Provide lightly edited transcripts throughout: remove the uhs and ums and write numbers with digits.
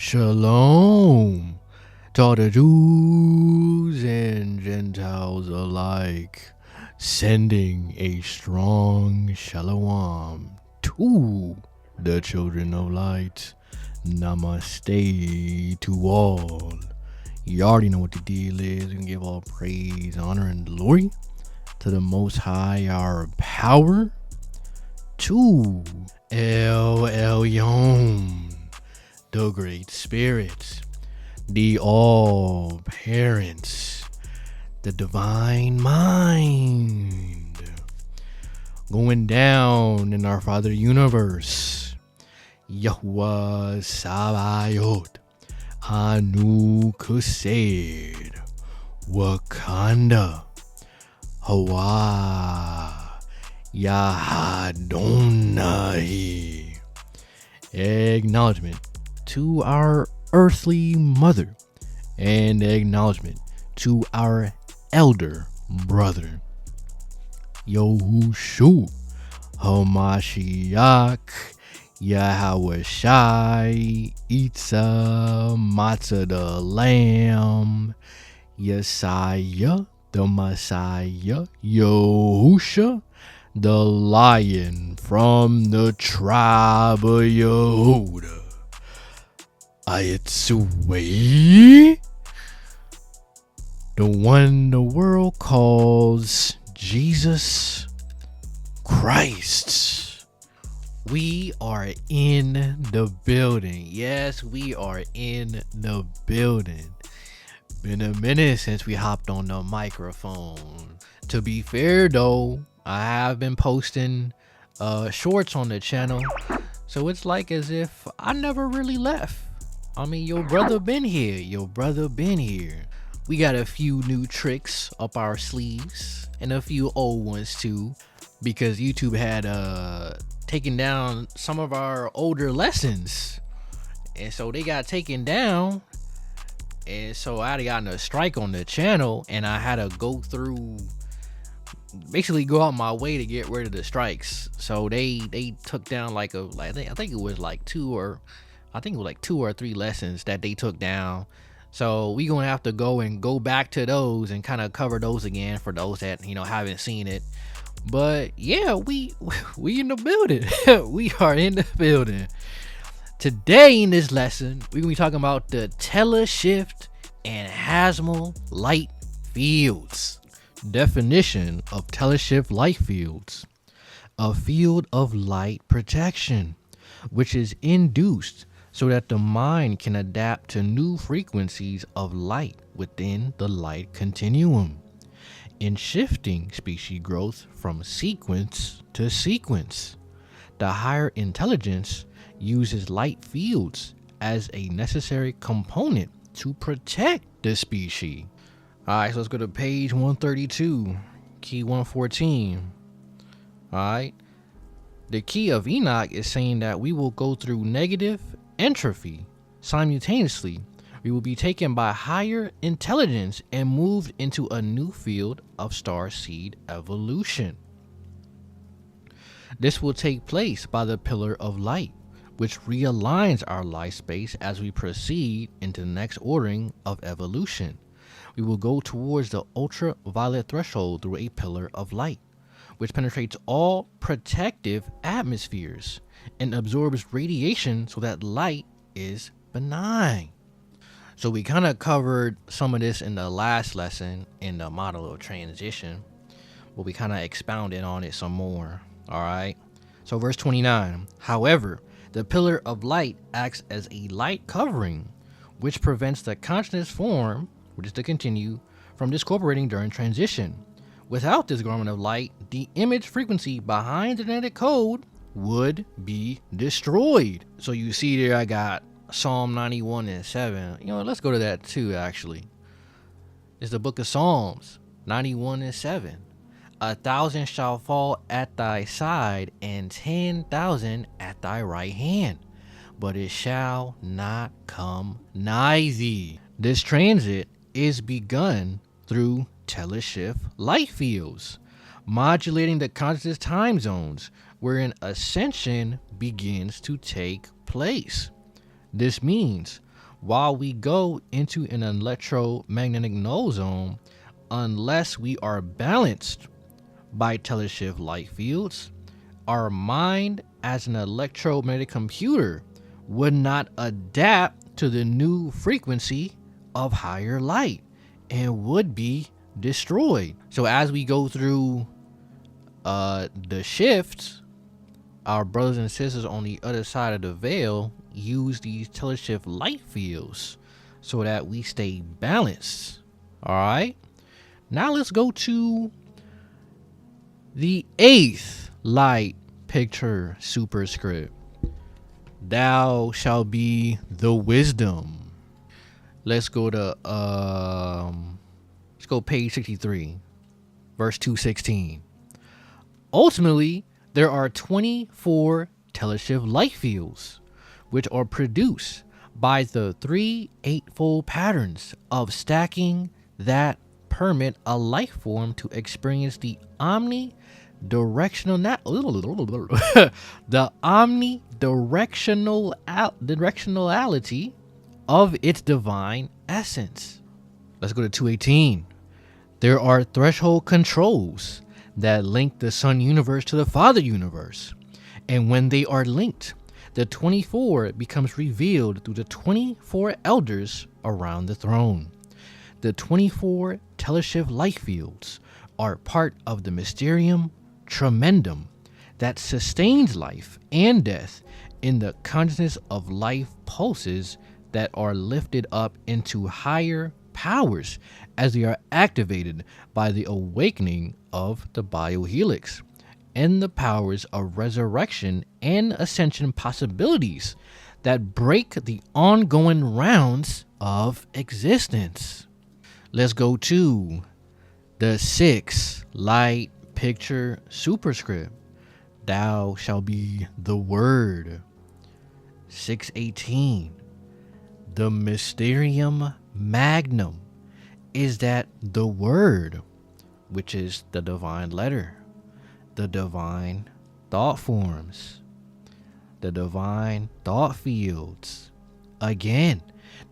Shalom to all the Jews and Gentiles alike, sending a strong shalom to the children of light. Namaste to all. You already know what the deal is. We can give all praise, honor, and glory to the Most High, our power, to 𝐁𝐸𝐬, the Great Spirit, the All Parents, the Divine Mind, going down in our Father Universe, Yahuwah Sabaoth, Anu Kused, Wakanda, Hawa, Yahadonai. Acknowledgement to our earthly mother and acknowledgement to our elder brother, Yahushua HaMashiach, 𝐁𝐸𝐲𝐬, Matzah the Lamb, Yesiah the Messiah, Yahusha the Lion from the tribe of Yehuda, 𝐁𝐨𝐤𝐬, the one the world calls Jesus Christ. We are in the building. Yes, we are in the building. Been a minute since we hopped on the microphone. To be fair though, I have been posting shorts on the channel, so it's like as if I never really left. I mean, your brother been here. We got a few new tricks up our sleeves and a few old ones too, because YouTube had taken down some of our older lessons, and so they got taken down, and so I had gotten a strike on the channel, and I had to go out my way to get rid of the strikes. So they took down I think it was like two or three lessons that they took down. So we gonna have to go back to those and kind of cover those again for those that haven't seen it. But yeah, we in the building. We are in the building. Today in this lesson, we're gonna be talking about the Teleshift and Hasmal light fields. Definition of Teleshift light fields: a field of light projection which is induced so that the mind can adapt to new frequencies of light within the light continuum, in shifting species growth from sequence to sequence. The higher intelligence uses light fields as a necessary component to protect the species. Alright, so let's go to page 132, key 114. Alright, the key of Enoch is saying that we will go through negative entropy simultaneously. We will be taken by higher intelligence and moved into a new field of star seed evolution. This will take place by the pillar of light, which realigns our life space as we proceed into the next ordering of evolution. We will go towards the ultraviolet threshold through a pillar of light, which penetrates all protective atmospheres and absorbs radiation so that light is benign. So we kind of covered some of this in the last lesson in the model of transition, but we kind of expounded on it some more. All right. So verse 29, however, the pillar of light acts as a light covering, which prevents the consciousness form, which is to continue, from discorporating during transition. Without this garment of light, the image frequency behind the genetic code would be destroyed. So you see there I got Psalm 91 and 7. Let's go to that too, actually. It's the book of Psalms 91 and 7. 1,000 shall fall at thy side and 10,000 at thy right hand, but it shall not come nigh thee. This transit is begun through Teleshift light fields, modulating the consciousness time zones wherein ascension begins to take place. This means while we go into an electromagnetic null zone, unless we are balanced by teleshift light fields, our mind as an electromagnetic computer would not adapt to the new frequency of higher light and would be destroyed. So as we go through the shifts, our brothers and sisters on the other side of the veil use these teleshift light fields so that we stay balanced. All right, now let's go to the 8th light picture superscript. Thou shall be the wisdom. Let's go to page 63, verse 216. Ultimately, there are 24 teleshift light fields, which are produced by the 3 eightfold patterns of stacking that permit a life form to experience the directionality of its divine essence. Let's go to 218. There are threshold controls that link the Son universe to the Father universe, and when they are linked, the 24 becomes revealed through the 24 elders around the throne. The 24 teleshift light fields are part of the mysterium tremendum that sustains life and death in the consciousness of life pulses that are lifted up into higher powers as they are activated by the awakening of the biohelix and the powers of resurrection and ascension possibilities that break the ongoing rounds of existence. Let's go to the 6th light picture superscript. Thou shall be the word. 618. The mysterium magnum is that the word, which is the divine letter, the divine thought forms, the divine thought fields. Again,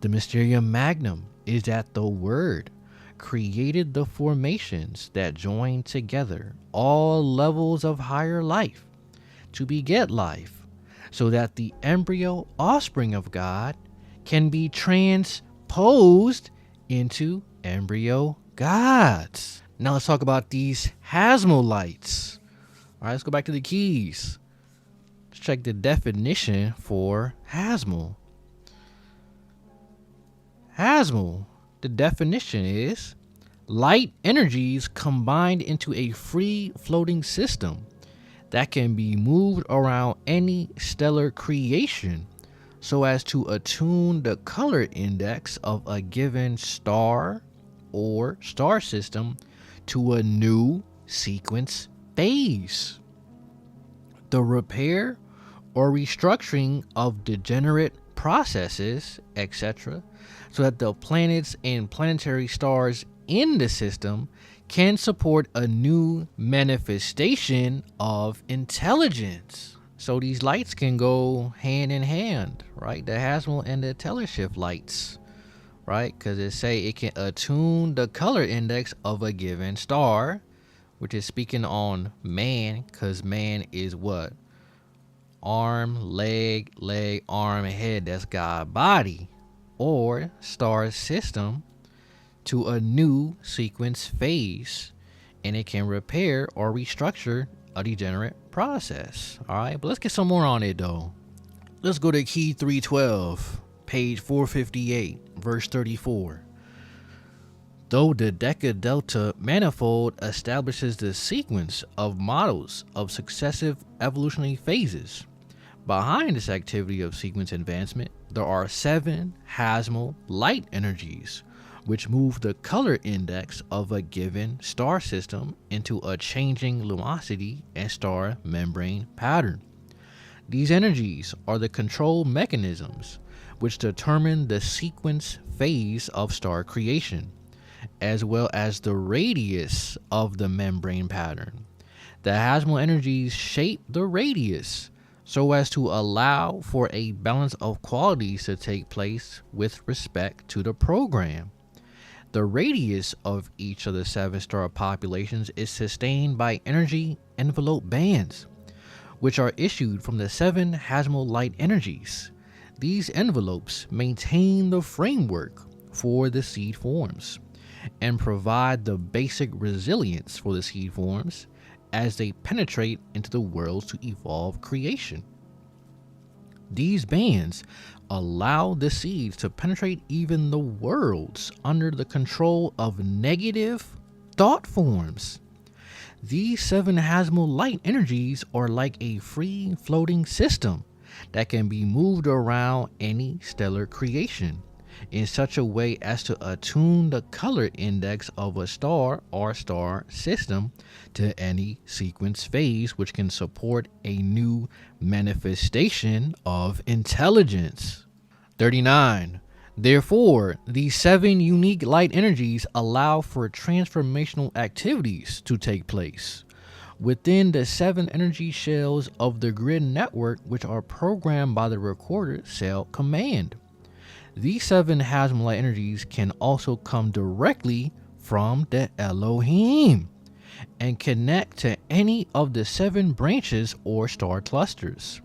the mysterium magnum is that the word created the formations that join together all levels of higher life to beget life, so that the embryo offspring of God can be transposed into embryo gods. Now let's talk about these Hasmal lights. All right, let's go back to the keys. Let's check the definition for Hasmal. Hasmal, the definition is light energies combined into a free floating system that can be moved around any stellar creation so as to attune the color index of a given star or star system to a new sequence phase. The repair or restructuring of degenerate processes, etc., so that the planets and planetary stars in the system can support a new manifestation of intelligence. So these lights can go hand in hand, right? The Hasmal and the Teleshift lights, right? Because it say it can attune the color index of a given star, which is speaking on man, because man is what? Arm, leg, arm, head. That's God body. Or star system to a new sequence phase, and it can repair or restructure a degenerate process. All right, but let's get some more on it though. Let's go to key 312, page 458, verse 34. Though the Deca-Delta manifold establishes the sequence of models of successive evolutionary phases, behind this activity of sequence advancement, there are 7 Hasmal light energies, which move the color index of a given star system into a changing luminosity and star membrane pattern. These energies are the control mechanisms which determine the sequence phase of star creation, as well as the radius of the membrane pattern. The Hasmal energies shape the radius so as to allow for a balance of qualities to take place with respect to the program. The radius of each of the 7 star populations is sustained by energy envelope bands, which are issued from the 7 Hasmal light energies. These envelopes maintain the framework for the seed forms and provide the basic resilience for the seed forms as they penetrate into the worlds to evolve creation. These bands allow the seeds to penetrate even the worlds under the control of negative thought forms. These 7 Hasmal light energies are like a free floating system that can be moved around any stellar creation in such a way as to attune the color index of a star or star system to any sequence phase, which can support a new manifestation of intelligence. 39. Therefore, these 7 unique light energies allow for transformational activities to take place within the 7 energy shells of the grid network, which are programmed by the recorder cell command. These 7 Hasmal light energies can also come directly from the Elohim and connect to any of the 7 branches or star clusters.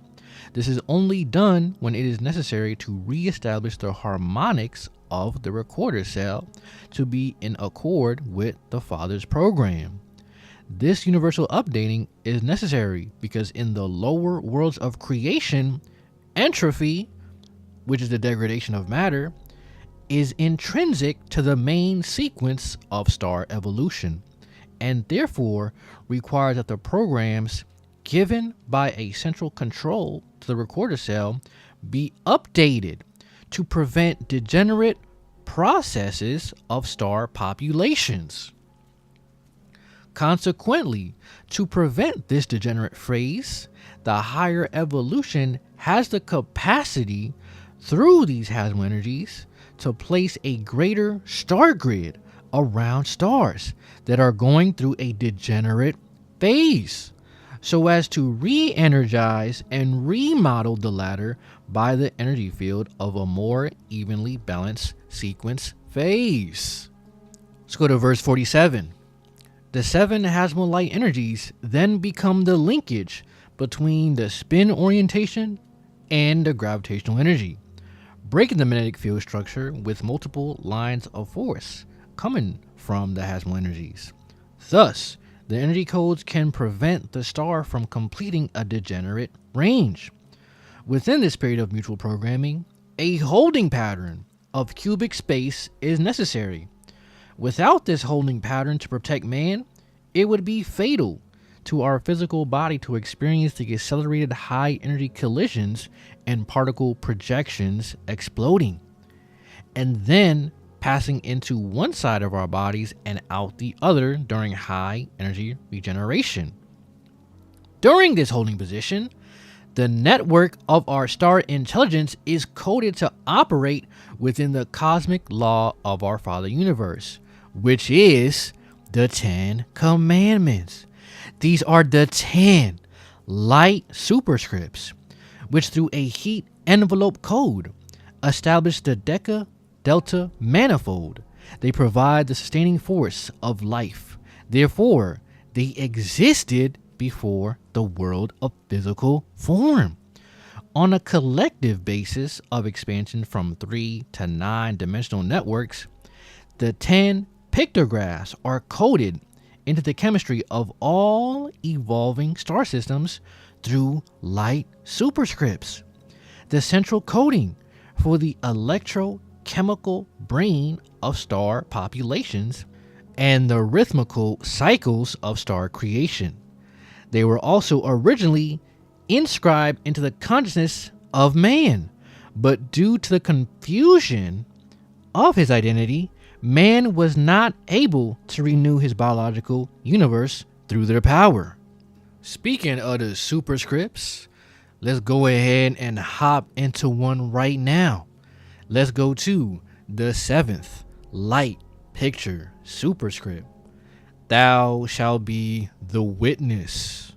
This is only done when it is necessary to reestablish the harmonics of the recorder cell to be in accord with the Father's program. This universal updating is necessary because in the lower worlds of creation, entropy, which is the degradation of matter, is intrinsic to the main sequence of star evolution, and therefore requires that the programs given by a central control to the recorder cell be updated to prevent degenerate processes of star populations. Consequently, to prevent this degenerate phase, the higher evolution has the capacity through these Hasmal energies to place a greater star grid around stars that are going through a degenerate phase, so as to re-energize and remodel the latter by the energy field of a more evenly balanced sequence phase. Let's go to verse 47. The 7 Hasmal light energies then become the linkage between the spin orientation and the gravitational energy, breaking the magnetic field structure with multiple lines of force coming from the Hasmal energies. Thus, the energy codes can prevent the star from completing a degenerate range. Within this period of mutual programming, a holding pattern of cubic space is necessary. Without this holding pattern to protect man, it would be fatal to our physical body to experience the accelerated high energy collisions and particle projections exploding, and then passing into one side of our bodies and out the other during high energy regeneration. During this holding position, the network of our star intelligence is coded to operate within the cosmic law of our Father Universe, which is the 10 Commandments. These are the 10 light superscripts, which through a heat envelope code establish the Deca Delta manifold. They provide the sustaining force of life. Therefore, they existed before the world of physical form. On a collective basis of expansion from 3 to 9 dimensional networks, the 10 pictographs are coded into the chemistry of all evolving star systems through light superscripts. The central coding for the electrochemical brain of star populations and the rhythmical cycles of star creation. They were also originally inscribed into the consciousness of man, but due to the confusion of his identity, man was not able to renew his biological universe through their power. Speaking of the superscripts, let's go ahead and hop into one right now. Let's go to the 7th light picture superscript. Thou shalt be the witness.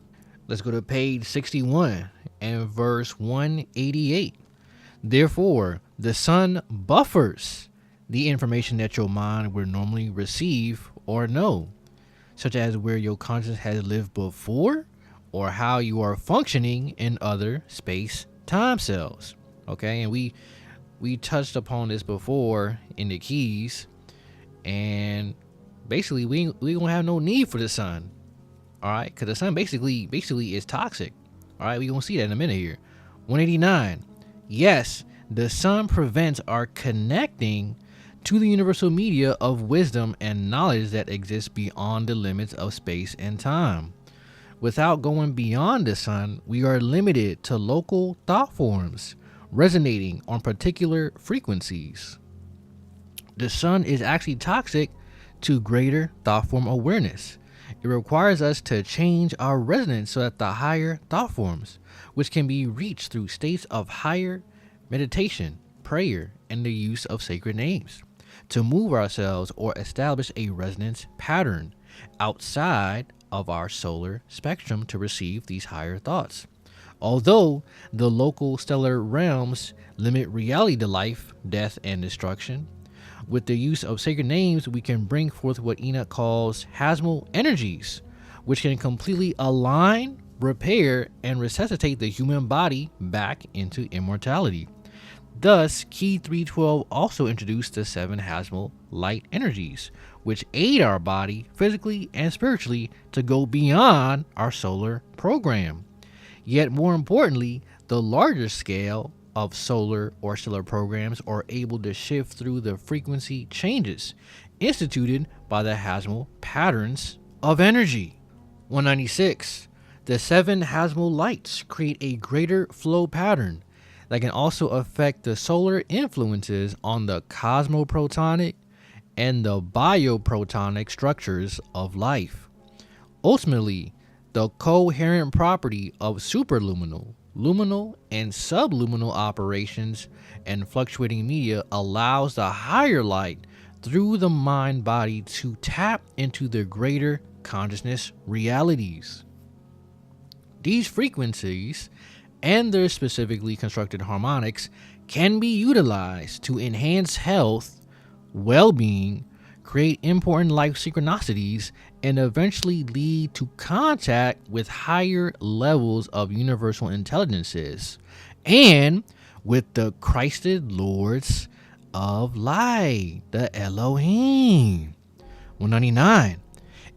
Let's go to page 61 and verse 188. Therefore, the sun buffers the information that your mind would normally receive or know, such as where your consciousness has lived before or how you are functioning in other space-time cells. Okay, and we touched upon this before in the keys, and basically we gonna have no need for the sun. All right, because the sun basically is toxic. All right, we gonna see that in a minute here. 189. Yes, the sun prevents our connecting to the universal media of wisdom and knowledge that exists beyond the limits of space and time. Without going beyond the sun, we are limited to local thought forms resonating on particular frequencies. The sun is actually toxic to greater thought form awareness. It requires us to change our resonance so that the higher thought forms, which can be reached through states of higher meditation, prayer, and the use of sacred names, to move ourselves or establish a resonance pattern outside of our solar spectrum to receive these higher thoughts. Although the local stellar realms limit reality to life, death, and destruction, with the use of sacred names, we can bring forth what Enoch calls Hasmal energies, which can completely align, repair, and resuscitate the human body back into immortality. Thus, 𝐭𝐡𝐢𝐬 also introduced the 7 Hasmal light energies, which aid our body physically and spiritually to go beyond our solar program. Yet more importantly, the larger scale of solar or stellar programs are able to shift through the frequency changes instituted by the Hasmal patterns of energy. 196. The 7 Hasmal lights create a greater flow pattern that can also affect the solar influences on the cosmoprotonic and the bioprotonic structures of life. Ultimately, the coherent property of superluminal, luminal, and subluminal operations and fluctuating media allows the higher light through the mind body to tap into the greater consciousness realities. These frequencies and their specifically constructed harmonics can be utilized to enhance health, well-being, create important life synchronicities, and eventually lead to contact with higher levels of universal intelligences and with the Christed Lords of Light, the Elohim. 199.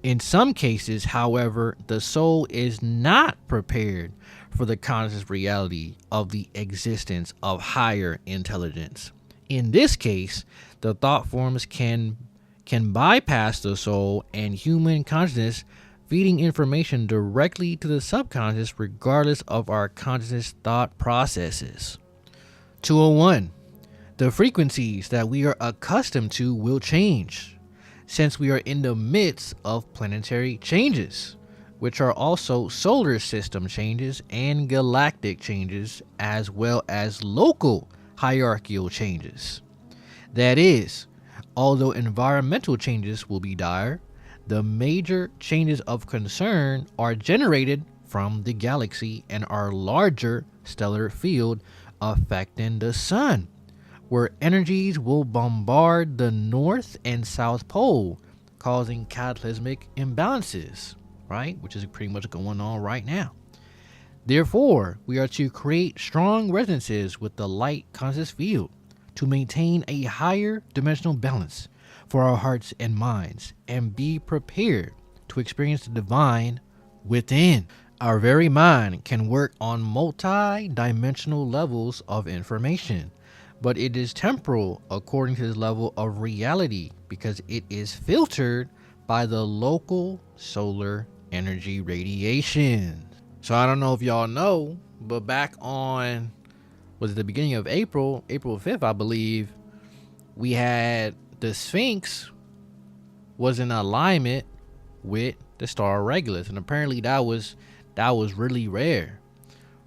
In some cases, however, the soul is not prepared for the conscious reality of the existence of higher intelligence. In this case, the thought forms can bypass the soul and human consciousness, feeding information directly to the subconscious regardless of our conscious thought processes. 201. The frequencies that we are accustomed to will change, since we are in the midst of planetary changes, which are also solar system changes and galactic changes, as well as local hierarchical changes. That is, although environmental changes will be dire, the major changes of concern are generated from the galaxy and our larger stellar field affecting the sun, where energies will bombard the north and south pole, causing cataclysmic imbalances, right? Which is pretty much going on right now. Therefore, we are to create strong resonances with the light conscious field to maintain a higher dimensional balance for our hearts and minds and be prepared to experience the divine within. Our very mind can work on multi-dimensional levels of information, but it is temporal according to the level of reality because it is filtered by the local solar energy radiation. So I don't know if y'all know, but back on, was it the beginning of April 5th, I believe, we had the Sphinx was in alignment with the star Regulus, and apparently that was really rare,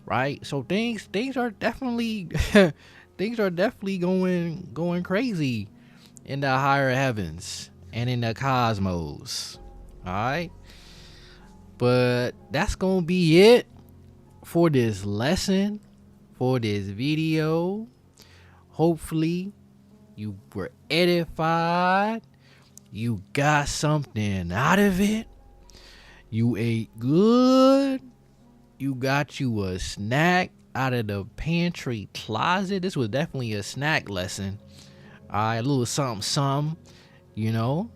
right? So things are definitely things are definitely going crazy in the higher heavens and in the cosmos. All right, but that's gonna be it for this lesson, for this video. Hopefully you were edified. You got something out of it. You ate good. You got you a snack out of the pantry closet. This was definitely a snack lesson. A little something, you know.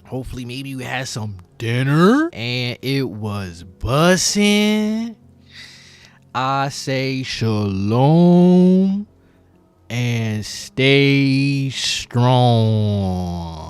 Hopefully maybe you had some dinner and it was bussin'. I say shalom and stay strong.